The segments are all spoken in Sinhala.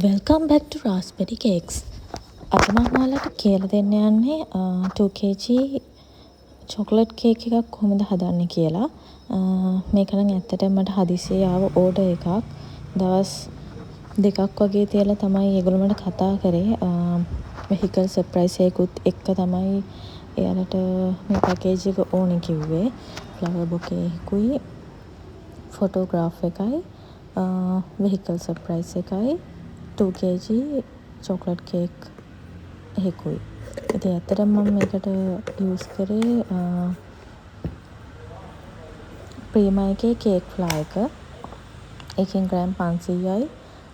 වෙල්කම් බැක් ටු රාස්බෙරි කේක්ස්. අද මම ඔයාලට කියලා දෙන්න යන්නේ 2kg චොකලට් කේක් එකක් කොහොමද හදන්නේ කියලා. මේක නම් ඇත්තටම මට හදිසියේ ආව ඕඩර් එකක්. දවස් දෙකක් වගේ තියලා තමයි ඒගොල්ලෝ මට කතා කරේ. වෙහිකල් සර්ප්‍රයිස් එකකුත් එක්ක තමයි එයාලට මේ පැකේජ් එක ඕනේ කිව්වේ. ෆ්ලවර් බොකේ එකකුයි, ෆොටෝග්‍රාෆ් එකයි, වෙහිකල් සර්ප්‍රයිස් එකයි, 2kg චොකලට් කේක් එකකුයි. ඉතින් ඇත්තටම මම මේකට යූස් කරේ ප්‍රීමා එකේ කේක් ෆ්ලා එක. ඒකෙන් ග්‍රෑම් 500යි.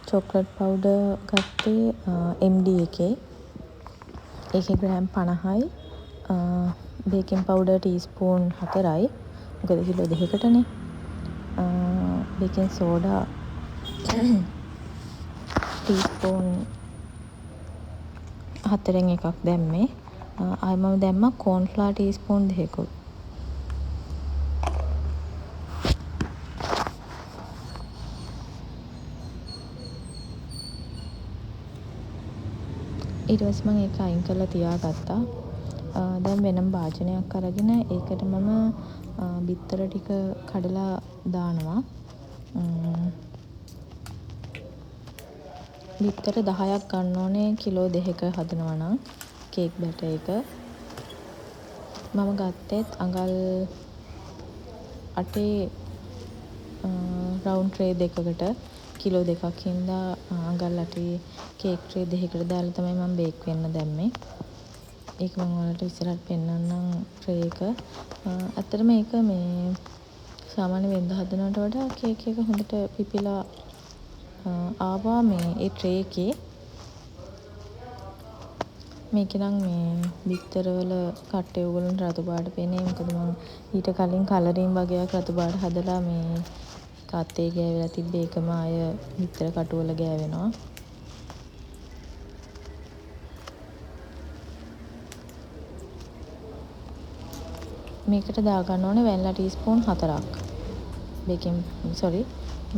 චොකලට් පවුඩර් ගත්තේ MD එකේ. ඒකේ ග්‍රෑම් 50යි. බේකින් පවුඩර් ටීස්පූන් 4යි. මොකද කිලෝ දෙකකටනේ. බේකින් සෝඩා ටීස්පූන් 4න් එකක් දැම්මේ. ආයෙ මම දැම්මා කෝන්ෆ්ලා ටීස්පූන් 2කුත්. ඊට පස්සේ මම ඒක අයින් කරලා තියාගත්තා. දැන් වෙනම භාජනයක් අරගෙන ඒකට මම බිත්තර ටික කඩලා දානවා. බිත්තර 10ක් ගන්න ඕනේ කිලෝ 2ක හදනවා නම් කේක් බැටර් එක. මම ගත්තෙත් අඟල් 8 රවුන්ඩ් ට්‍රේ දෙකකට කිලෝ 2ක් හින්දා අඟල් 8 කේක් ට්‍රේ දෙකකට දාලා තමයි මම බේක් වෙන්න දැම්මේ. ඒක මම ඔයාලට ඉස්සරහට පෙන්නන්නම් ට්‍රේ එක. ඇත්තටම මේක මේ සාමාන්‍ය වෙන්ද හදනවට වඩා කේක් එක හොඳට පිපිලා ආවා මේ ඒ ට්‍රේ එකේ. මේකේ නම් මේ බිත්තර වල කට්ටේ උගලන රතු පාට පේන්නේ. මොකද මම ඊට කලින් කලරින් වගේක් රතු පාට හදලා මේ කත්තේ ගෑවිලා තිබ්බේ. ඒකම ආය බිත්තර කටු වල ගෑවෙනවා. මේකට දාගන්න ඕනේ වැනිලා ටීස්පූන් 4ක්.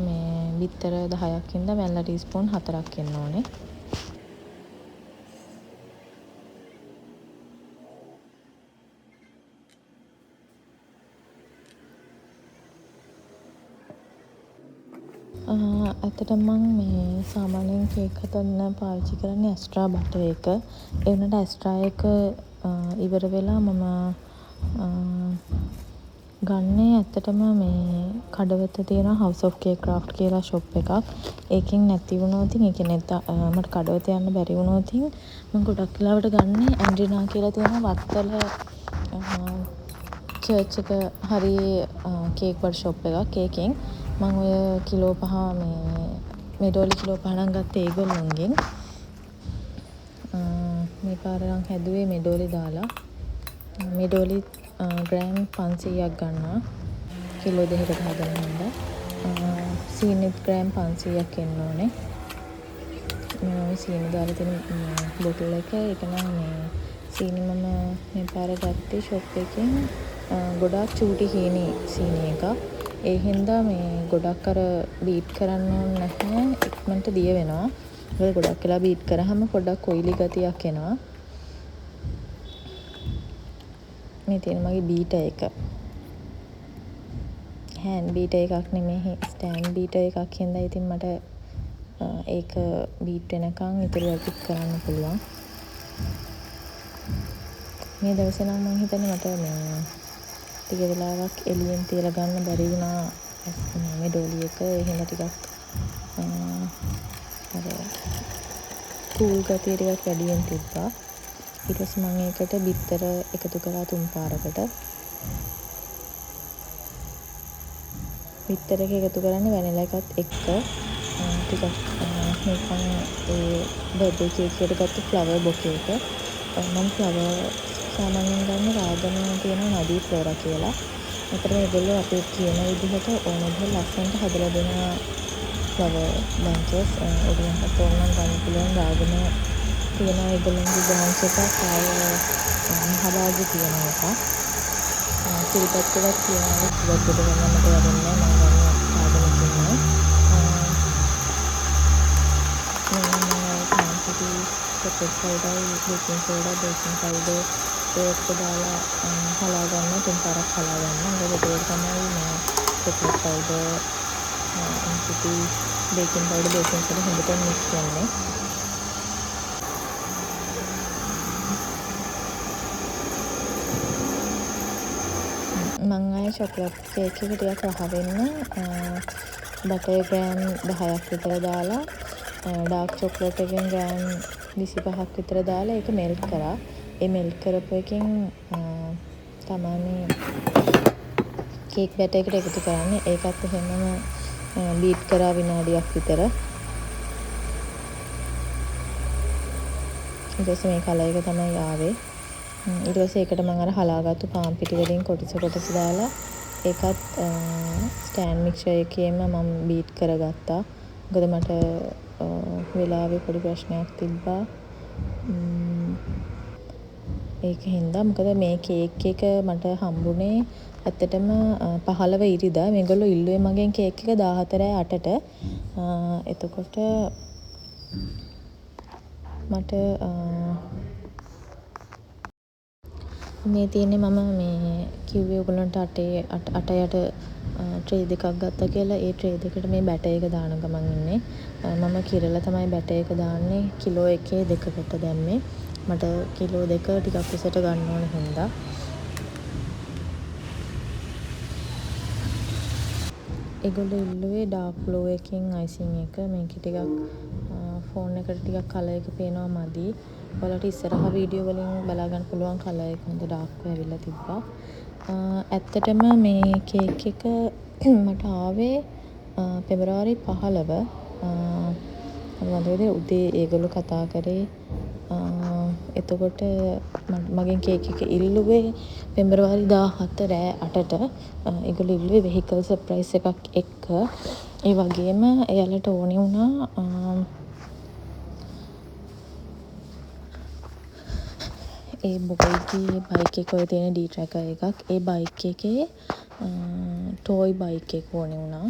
මේ බිත්තර 10ක් හින්දා වැනිලා ටීස්පූන් 4ක් එන්න ඕනේ. ඇත්තටම මම මේ සාමාන්‍යයෙන් කේක් හදන්න පාවිච්චි කරන්නේ ඇස්ට්‍රා බටර් එක. ඒ වුණාට ඇස්ට්‍රා එක ඉවර වෙලා මම ගන්නේ ඇත්තටම මේ කඩවත තියෙන House of Cake Craft කියලා ෂොප් එකක්. ඒකෙන් නැති වුණොත් ඒ කියන්නේ මට කඩවත යන්න බැරි වුණොත් මම ගොඩක් වෙලාවට ගන්නේ ඇන්ඩ්‍රිනා කියලා තියෙන වත්තල චර්ච් එක හරියේ කේක් වර්ක් ෂොප් එකක්. ඒකෙන් මම ඔය කිලෝ 5 මේ මෙඩෝලි කිලෝ 5 නම් ගත්තේ ඒගොල්ලොන්ගෙන්. මේ පාර නම් හැදුවේ මෙඩෝලි දාලා. මෙඩෝලි ග්‍රෑම් 500ක් ගන්නවා කිලෝ 2කට හදන හින්දා. සීනිත් ග්‍රෑම් 500ක් එන්න ඕනේ. මම සීනි දාලා තියෙන බොටල් එක. ඒක නම් මේ සීනි මම මේ පාර ගත්තේ ෂොප් එකෙන් ගොඩාක් චූටි හීනි සීනි එකක්. ඒ හින්දා මේ ගොඩක් අර බීට් කරන්න ඕනේ නැහැ. ඉක්මනට දිය වෙනවා. මොකද ගොඩක් වෙලා බීට් කරාම පොඩ්ඩක් ඔයිලි ගතියක් එනවා. මේ තියෙන මගේ බීටර් එක. හෑන්ඩ් බීටර් එකක් නෙමෙයි ස්ටෑන්ඩ් බීටර් එකක් හින්දා ඉතින් මට ඒක බීට් වෙනකන් ඉතුරු ටික කරන්න පුළුවන්. මේ දවසේ නම් මම හිතන්නේ මට මේ ටික වෙලාවක් එළියෙන් තියලා ගන්න බැරි වුණා මේ ඩෝලි එක. ඒ හින්දා ටිකක් අර කූල් ගතිය ටිකක් වැඩියෙන් තිබ්බා. ඊට පස්සේ මම ඒකට බිත්තර එකතු කරා 3 පාරකට. බිත්තර එක එකතු කරන්නේ වැනිලා එකත් එක්ක. ටිකක් මේකම ඒ බර්ත්ඩේ කේක් එකට ගත්ත ෆ්ලවර් බොකේ එක. මම ෆ්ලවර් සාමාන්‍යයෙන් ගන්න රාගම තියෙන නදී ෆ්ලෝරා කියලා. අතට මේගොල්ලෝ අපේ කියන විදිහට ඕන විදිහට ලස්සනට හදලා දෙන ෆ්ලවර් බන්චස්. ඒකෙන්වත් ඕනනම් ගන්න පුළුවන් රාගම තියෙන ඒගොල්ලන්ගේ බ්‍රාන්ච් එකක් ආය මහබාග්‍ය තියෙන එකක්. සිරිපත් එකක් තියෙනවා. ඉවත් දෙක ගන්න මට වැඩන්නේ නැහැ. මම ගන්න රාගම චොක්ලට් පවුඩරයි බේකින් සෝඩා බේකින් පවුඩර් ඒක දාලා හලා ගන්න 3 පාරක් හලා ගන්න. ඊට ඒක තමයි මේ චොක්ලට් පවුඩර් ඉන්පුටි බේකින් පවුඩර් බේකින් සෝඩා හොඳට මික්ස් වෙන්නේ. මං ආයේ චොක්ලට් කේක් එක ටිකක් රහ වෙන්න බටර් ග්‍රෑම් 10ක් විතර දාලා ඩාර්ක් චොක්ලට් එකෙන් ග්‍රෑම් 25ක් විතර දාලා ඒක මෙල්ට් කරා. ඒ මෙල්ට් කරපු එකෙන් තමයි මේ කේක් බැටර් එකට එකතු කරන්නේ. ඒකත් එහෙමම බීට් කරා විනාඩියක් විතර. ඊට පස්සේ මේ කලර් එක තමයි ආවේ. ඊට පස්සේ ඒකට මම අර හලාගත්තු පාන් පිටි වලින් කොටස දාලා ඒකත් ස්ටෑන්ඩ් මික්සර් එකේම මම බීට් කරගත්තා. මොකද මට වෙලාවේ පොඩි ප්‍රශ්නයක් තිබ්බා. ඒක හින්දා මොකද මේ කේක් එක මට හම්බුනේ ඇත්තටම 15 ඉරිදා. මේගොල්ලෝ ඉල්ලුවේ මගෙන් කේක් එක 14/8ට. එතකොට මට මේ තියෙන්නේ මම මේ කිව්වේ ඔයගොල්ලන්ට 8යට ට්‍රේ දෙකක් ගත්තා කියලා. ඒ ට්‍රේ දෙකට මේ බැටර් එක දාන ගමන් ඉන්නේ. මම කිරලා තමයි බැටර් එක දාන්නේ. කිලෝ එකේ දෙකකට දැම්මේ. මට කිලෝ දෙක ටිකක් ඉස්සට ගන්න ඕන හින්දා. ඒගොල්ලෝ ඉල්ලුවේ ඩාර්ක් බ්ලූ එකකින් අයිසිං එක. මේක ටිකක් ෆෝන් එකට ටිකක් කලර් එක පේනවා මදි. ඔයාලට ඉස්සරහා වීඩියෝ වලින් බලා ගන්න පුළුවන් කලර් එක හොඳ ඩාර්ක් වෙවිලා තිබ්බා. ඇත්තටම මේ කේක් එක මට ආවේ පෙබරවාරි 15. වන්දේ උදේ ඒගොල්ලෝ කතා කරේ. එතකොට මගෙන් කේක් එක ඉල්ලුවේ පෙබරවාරි 17 රෑ 8ට. ඒගොල්ලෝ ඉල්ලුවේ වෙහිකල් සර්ප්‍රයිස් එකක් එක්ක. ඒ වගේම එයාලට ඕනේ වුණා ඒ බොයිගේ බයික් එක ඔය තියෙන ඩී ට්‍රැකර් එකක්. ඒ බයික් එකේ ටෝයි බයික් එක ඕනේ වුණා.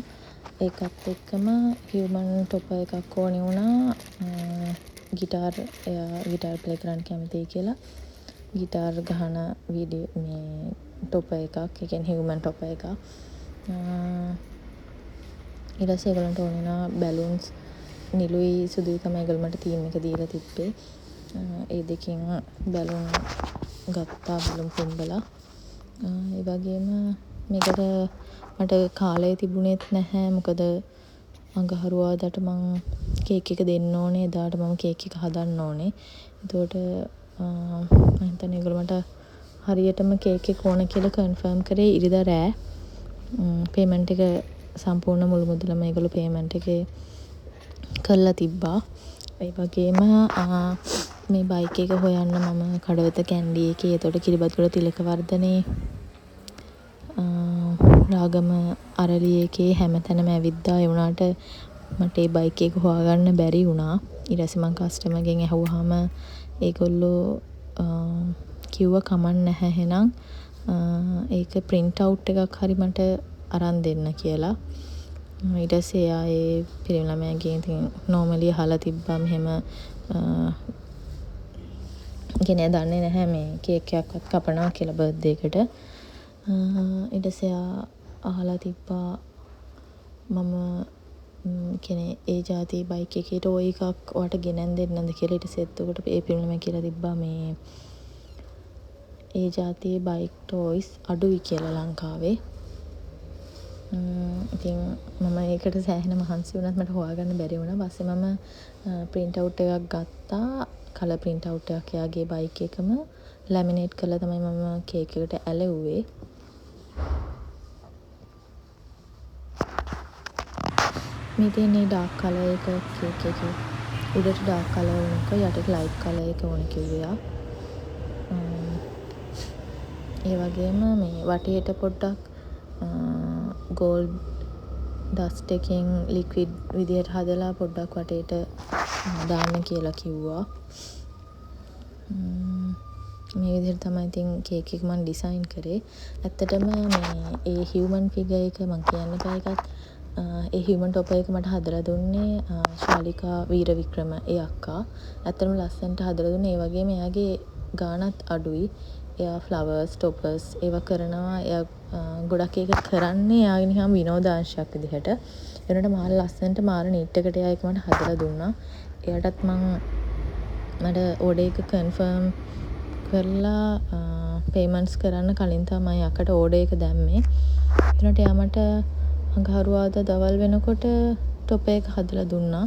ඒකත් එක්කම හියුමන් ටොපර් එකක් ඕනේ වුණා. ගිටාර් ප්ලේ කරන්න කැමතියි කියලා. ගිටාර් ගහන වීඩියෝ මේ ටොපර් එකක්. ඒ කියන්නේ හියුමන් ටොපර් එකක්. ඊට පස්සේ ඒගොල්ලන්ට ඕනේ වුණා බැලුන්ස් නිලුයි සුදුයි තමයි ඒගොල්ලෝ මට තීම් එක දීලා තිබ්බේ. ඒ දෙකෙන් බැලුම් ගත්තා බැලුම් පුම්බලා. ඒ වගේම මේකට මට කාලය තිබුණෙත් නැහැ. මොකද අඟහරුවාදට මං කේක් එක දෙන්න ඕනේ. එදාට මම කේක් එක හදන්න ඕනේ. එතකොට මම හිතන්නේ ඒගොල්ලෝ මට හරියටම කේක් එක ඕන කියලා කන්ෆර්ම් කරේ ඉරිදා රෑ. පේමන්ට් එක සම්පූර්ණ මුළු මුදලම ඒගොල්ලෝ පේමන්ට් එකේ කරලා තිබ්බා. ඒ වගේම මේ බයික් එක හොයන්න මම කඩවත කැන්ඩි එකේ එතකොට කිරිබත්ගොඩ තිලකවර්ධනේ රාගම අරලිය එකේ හැමතැනම ඇවිද්දා. ඒ වුණාට මට ඒ බයික් එක හොයාගන්න බැරි වුණා. ඊට පස්සේ මං කස්ටමර්ගෙන් ඇහුවාම ඒගොල්ලෝ කිව්වා කමක් නැහැ එහෙනම් ඒක print out එකක් හරි මට අරන් දෙන්න කියලා. ඊට පස්සේ එයා ඒ පිරිමි ළමයාගෙන් ඉතින් normally අහලා තිබ්බා මෙහෙම කෙනෙක් දන්නේ නැහැ මේ කේක් එකක්වත් කපනවා කියලා බර්ත්ඩේ එකට. ඊට පස්සේ එයා අහලා තිබ්බා මම කෙනේ ඒ જાති බයික් එකේ ටෝයි එකක් ඔයාට ගෙනන් දෙන්නද කියලා. ඊට පස්සේ එතකොට ඒ පිරිමි ළමයා කියලා තිබ්බා මේ ඒ જાතියේ බයික් ටෝයිස් අඩුයි කියලා ලංකාවේ. ඉතින් මම ඒකට සෑහෙන මහන්සි වුණත් මට හොයාගන්න බැරි වුණා. පස්සේ මම print out එකක් ගත්තා. කලර් print out එකක් එයාගේ බයික් එකම ලැමිනේට් කරලා තමයි මම කේක් එකට ඇලෙව්වේ. මේ තියෙන්නේ ඩාර්ක් කලර් එක කේක් එකේ. උඩට ඩාර්ක් කලර් එක යටට ලයිට් කලර් එක ඕනේ කිව්වා. ඒ වගේම මේ වටේට පොඩ්ඩක් ගෝල්ඩ් ඩස්ට් එකෙන් ලික්විඩ් විදියට හදලා පොඩ්ඩක් වටේට දාන්න කියලා කිව්වා. මේ විදිහට තමයි ඉතින් කේක් එක මම ඩිසයින් කරේ. ඇත්තටම මේ ඒ හියුමන් ෆිගර් එක මම කියන්න එපා එකක් ඒ හියුමන් ටොපර් එක මට හදලා දුන්නේ ශාලිකා වීරවික්‍රම ඒ අක්කා. ඇත්තටම ලස්සනට හදලා දුන්නේ. ඒ වගේම එයාගේ ගාණත් අඩුයි. එයා ෆ්ලවර්ස් ටොපර්ස් ඒවා කරනවා. එයා ගොඩක් ඒක කරන්නේ එයාගේ නිකන් විනෝදාංශයක් විදිහට. ඒ වුණාට මාර ලස්සනට මාර නීට් එකට එයා ඒක මට හදලා දුන්නා. එයාටත් මට ඕඩර් එක කන්ෆර්ම් කරලා පේමන්ට්ස් කරන්න කලින් තමයි අක්කට ඕඩර් එක දැම්මේ. එතනට එයා මට අඟහරුවාදා දවල් වෙනකොට ටොපර් එක හදලා දුන්නා.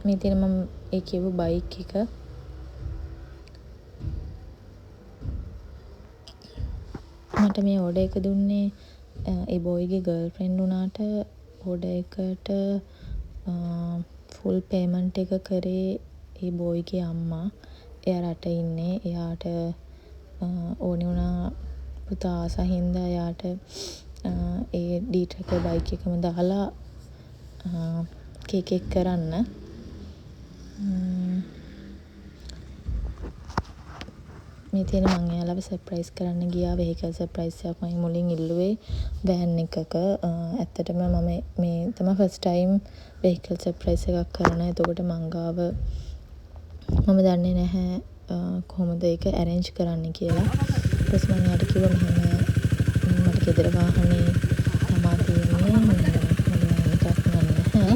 මේ තියෙන මම ඒ කියපු බයික් එක. මට මේ ඕඩර් එක දුන්නේ ඒ බෝයිගේ ගර්ල්ෆ්‍රෙන්ඩ් වුණාට ඕඩර් එකට ෆුල් පේමන්ට් එක කරේ ඒ බෝයිගේ අම්මා. එයා රට ඉන්නේ. එයාට ඕනේ වුණා පුතා ආස හින්දා එයාට ඒ ඩීට්‍රකර් බයික් එකම දාලා කේක් එක කරන්න. මේ තියෙන මම එයාලව සර්ප්‍රයිස් කරන්න ගියා. වෙහිකල් සර්ප්‍රයිස් එකක් මම මුලින් ඉල්ලුවේ වෑන් එකක. ඇත්තටම මම මේ තමයි ෆස්ට් ටයිම් වෙහිකල් සර්ප්‍රයිස් එකක් කරන. එතකොට මං ගාව මම දන්නේ නැහැ කොහොමද ඒක ඇරේන්ජ් කරන්න කියලා. ඊට පස්සේ මම එයාට කිව්වා මෙහෙම මට ගෙදර වාහනේ තමා තියෙන්නේ. මම එකක් නැහැ.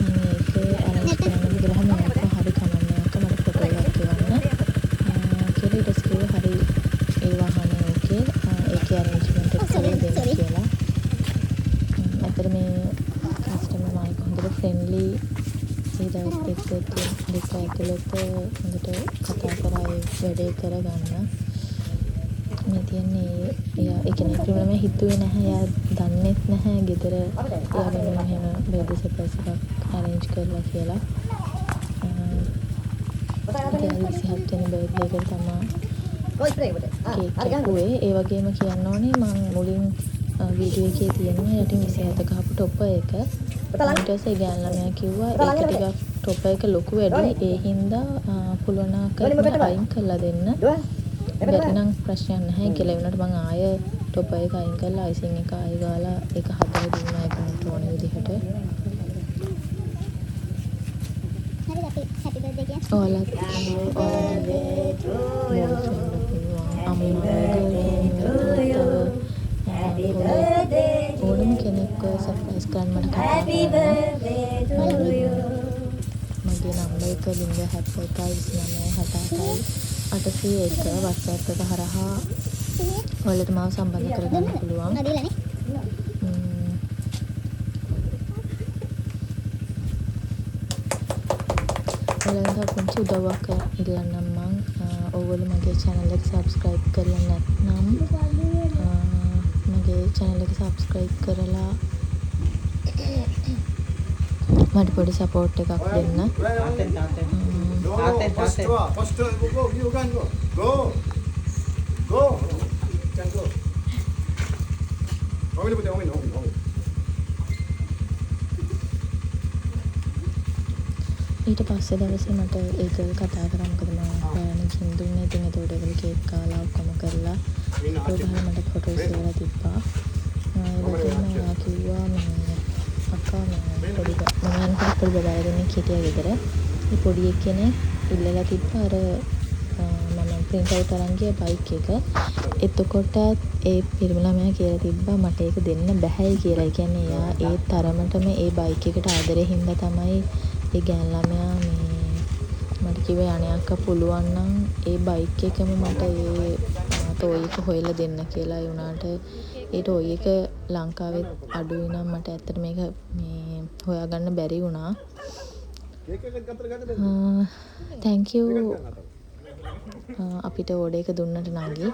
මම ඒක ඇරේන්ජ් කරන්න ගිහලා මම හරි කමන්නේ අක්කා මට ෆොටෝ එකක් එවන්න. කියලා ඊට පස්සේ කිව්වා හරි ඒ වාහනේ ඕකේ. ඒකේ ඇරේන්ජ්මන්ට් එක කරලා දෙන්න කියලා. අතර මේ කස්ටමර් මායික් හොඳට ෆ්‍රෙන්ඩ්ලි ඒ දවස් දෙක ඇතුළත හොඳට කතා කරා ඒ වැඩේ කරගන්න. මේ තියෙන්නේ එයා ඒ කියන්නේ ප්‍රොබ්ලම් එක හිතුවේ නැහැ. එයා දන්නෙත් නැහැ ගෙදර එයා වෙනුවෙන් එහෙම බර්ත්ඩේ සර්ප්‍රයිස් එකක් අරේන්ජ් කරලා කියලා. ඒ 27 වෙනි බර්ත්ඩේ එකට තමයි කේක් කැපුවේ. ඒ වගේම කියන්න ඕනේ මම මුලින් වීඩියෝ එකේ තියෙනවා යටින් 27 ගහපු ටොපර් එක. ඊට පස්සේ ගෑන් ළමයා කිව්වා ඒක ටිකක් ටොපර් එක ලොකු වැඩි. ඒ හින්දා පුළුවන් ආකාරයට අයින් කරලා දෙන්න. බැරි නම් ප්‍රශ්නයක් නැහැ කියලා. ඒ වුණාට මම ආය ටොපර් එක අයින් කරලා අයිසිං එක ආයෙ ගාලා ඒක හදලා දුන්නා ඒක මට ඕන විදිහට. හැපි බර්ත්ඩේ කියන්නේ. ඔයාලත් ඕනම කෙනෙක්ව සර්ප්‍රයිස් කරන්න මට කතා කරන්න. මගේ නම්බර් එක 071 WhatsApp එක හරහා ඔයාලට මාව සම්බන්ධ කරගන්න පුළුවන්. ඔයාලට පුංචි උදව්වක් ඉල්ලන්නම් මං. ඔයගොල්ලෝ මගේ channel එක subscribe කරලා නැත්නම් මගේ channel එක subscribe කරලා මට පොඩි support එකක් දෙන්න. ඊට පස්සේ දවසේ මට ඒක කතා කරා. මොකද මම ඔයාලට කින් දුන්නේ. ඉතින් ඒතකොට ඒගොල්ලෝ කේක් කාලා ඔක්කොම කරලා ප්‍රෝග්‍රෑම් මට ෆොටෝස් ඒවා තිබ්බා. ඒ වගේම එයා කිව්වා අක්කා මම පොඩි බබාලා දෙන්නෙක් හිටියා ගෙදර. ඒ පොඩි එක්කෙනෙක් ඉල්ලලා තිබ්බා අර මම print out අරන් ගිය බයික් එක. එතකොට ඒ පිරිමි ළමයා කියලා තිබ්බා මට ඒක දෙන්න බැහැයි කියලා. ඒ කියන්නේ එයා ඒ තරමටම ඒ බයික් එකට ආදරේ හින්දා තමයි ඒ ගෑන් ළමයා මට කිව්වේ අනේ අක්කා පුළුවන් නම් ඒ බයික් එකම මට ඒ ටෝයි එක හොයලා දෙන්න කියලා. ඒ වුණාට ඒ ටෝයි එක ලංකාවේ අඩුයි නම් මට ඇත්තට මේක හොයාගන්න බැරි වුණා. thank you අපිට ඕඩර් එක දුන්නට නංගි.